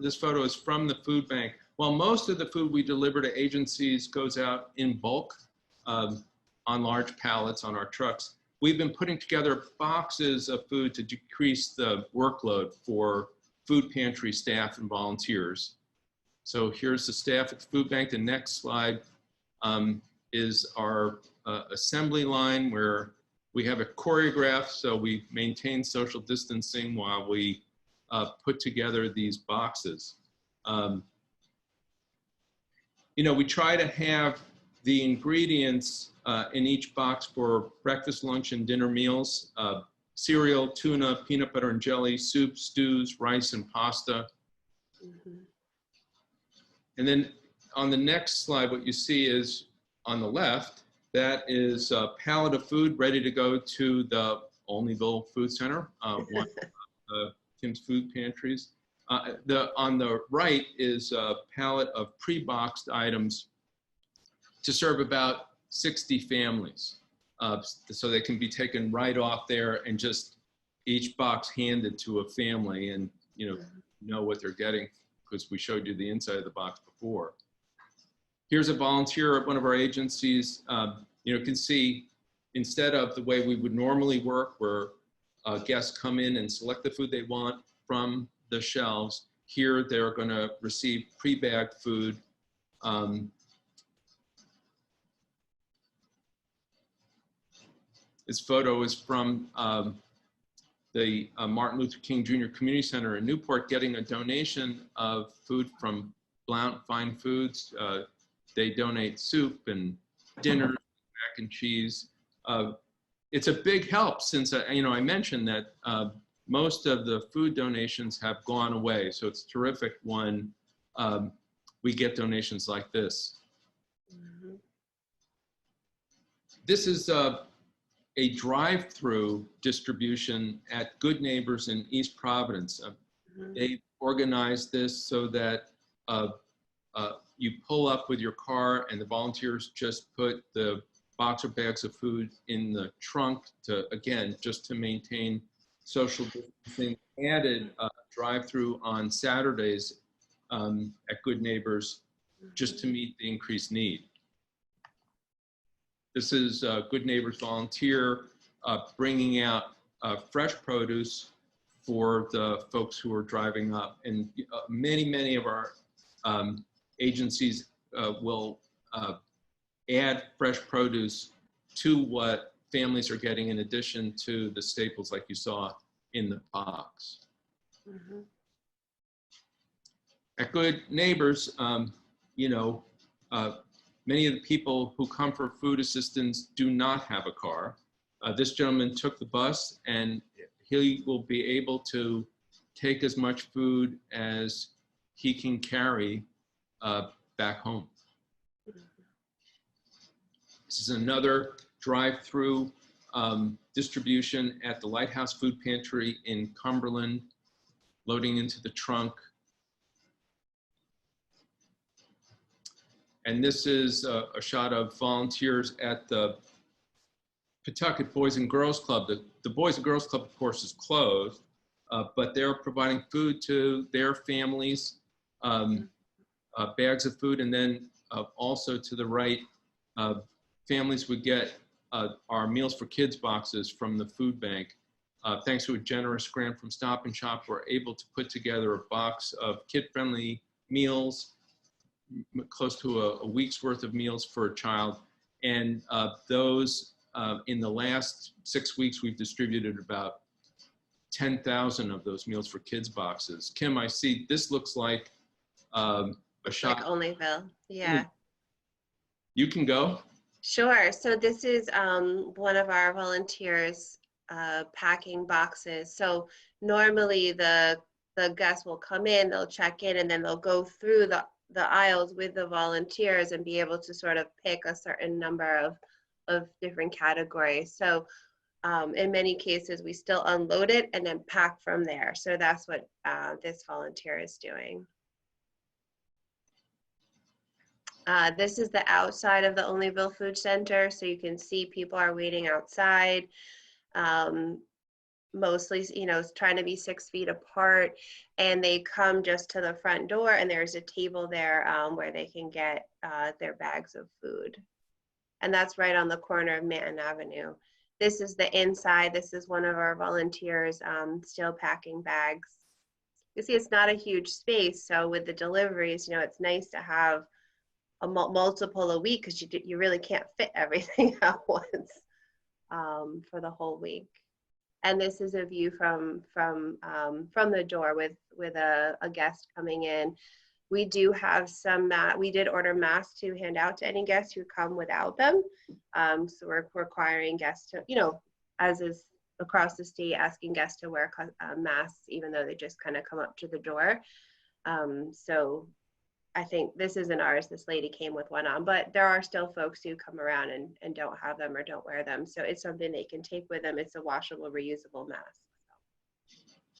this photo is from the food bank. While most of the food we deliver to agencies goes out in bulk on large pallets on our trucks, we've been putting together boxes of food to decrease the workload for food pantry staff and volunteers. So here's the staff at the food bank. The next slide is our assembly line, where we have it choreographed, so we maintain social distancing while we put together these boxes. You know, we try to have the ingredients in each box for breakfast, lunch, and dinner meals: cereal, tuna, peanut butter and jelly, soup, stews, rice, and pasta. Mm-hmm. And then on the next slide, what you see is on the left, that is a pallet of food ready to go to the Olneyville Food Center, one of Tim's food pantries. On the right is a pallet of pre-boxed items to serve about 60 families. So they can be taken right off there and just each box handed to a family, and you know what they're getting because we showed you the inside of the box before. Here's a volunteer at one of our agencies. You can see, instead of the way we would normally work, where guests come in and select the food they want from the shelves, here they're going to receive pre-bagged food. This photo is from the Martin Luther King Jr. Community Center in Newport, getting a donation of food from Blount Fine Foods. They donate soup and dinner, mac and cheese. It's a big help, since I mentioned that most of the food donations have gone away. So it's terrific when we get donations like this. Mm-hmm. This is a drive-through distribution at Good Neighbors in East Providence. Mm-hmm. They organized this so that you pull up with your car and the volunteers just put the box or bags of food in the trunk to, again, just to maintain social distancing. Added drive-through on Saturdays at Good Neighbors just to meet the increased need. This is Good Neighbors volunteer bringing out fresh produce for the folks who are driving up. And many of our agencies will add fresh produce to what families are getting, in addition to the staples like you saw in the box. Mm-hmm. At Good Neighbors, many of the people who come for food assistance do not have a car. This gentleman took the bus, and he will be able to take as much food as he can carry back home. This is another drive-through distribution at the Lighthouse Food Pantry in Cumberland, loading into the trunk. And this is a shot of volunteers at the Pawtucket Boys and Girls Club. The Boys and Girls Club, of course, is closed, but they're providing food to their families, bags of food, and then also to the right, families would get our Meals for Kids boxes from the food bank. Thanks to a generous grant from Stop and Shop, we're able to put together a box of kid-friendly meals, close to a week's worth of meals for a child. And those, in the last 6 weeks, we've distributed about 10,000 of those Meals for Kids boxes. Kim, I see this looks like a shop. Like Olneyville, yeah. You can go. Sure. So this is one of our volunteers packing boxes. So normally the guests will come in, they'll check in, and then they'll go through the aisles with the volunteers and be able to sort of pick a certain number of different categories. So in many cases, we still unload it and then pack from there. So that's what this volunteer is doing. This is the outside of the Olneyville Food Center, so you can see people are waiting outside. mostly, you know, trying to be 6 feet apart, and they come just to the front door, and there's a table there where they can get their bags of food. And that's right on the corner of Manton Avenue. This is the inside. This is one of our volunteers still packing bags. You see, it's not a huge space, so with the deliveries, you know, it's nice to have a multiple a week, because you really can't fit everything at once for the whole week. And this is a view from the door with a guest coming in. We do have some, we did order masks to hand out to any guests who come without them. So we're requiring guests to, you know, as is across the state, asking guests to wear masks, even though they just kind of come up to the door. So I think this isn't ours. This lady came with one on, but there are still folks who come around and don't have them or don't wear them. So it's something they can take with them. It's a washable, reusable mask.